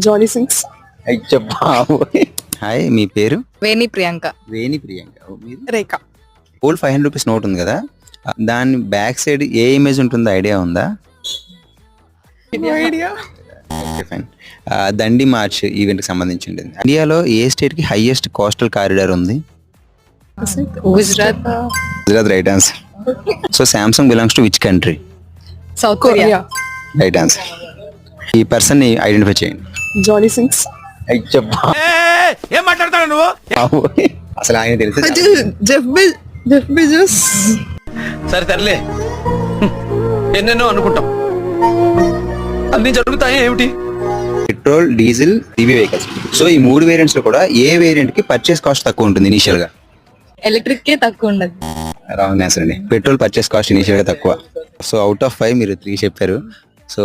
Johnny sings. Hi, మీ పేరు? వేణి ప్రియాంక. వేణి ప్రియాంక. మీరు? రేఖ. Old 500 rupees note ఉంది కదా, దాని బ్యాక్ సైడ్ ఏ ఇమేజ్ ఉంటుందో ఐడియా ఉందా? Idea. Okay, fine. Dandi march event కి సంబంధించి ఉంటుంది. ఇండియాలో ఏ స్టేట్ కి హైయెస్ట్ కోస్టల్ కారిడార్ ఉంది? Gujarat. Gujarat, right answer. So Samsung belongs to which country? South Korea. Korea. Right answer. ఈ పర్సన్ ని ఐడెంటిఫై చేయండి. Johnny Sins. ఏం మాట్లాడతాడు నువ్వు? అసలు ఆయన తెలుసు. Jeff Bezos. సరే తరలే, ఎన్నెన్నో అనుకుంటాం, అన్ని జరుగుతాయి ఏమిటి? Petrol, diesel, EV vehicles. So ఈ 3 వేరియంట్స్ లో కూడా ఏ వేరియంట్ కి పర్చేస్ కాస్ట్ తక్కువ ఉంటుంది ఇనిషియల్ గా? ఎలక్ట్రిక్ కే తక్కువ ఉండదు. రాంగ్ ఆన్సర్ అండి. పెట్రోల్ పర్చేస్ కాస్ట్ ఇనిషియల్ గా తక్కువ. సో అవుట్ ఆఫ్ 5 మీరు 3 చెప్పారు. సో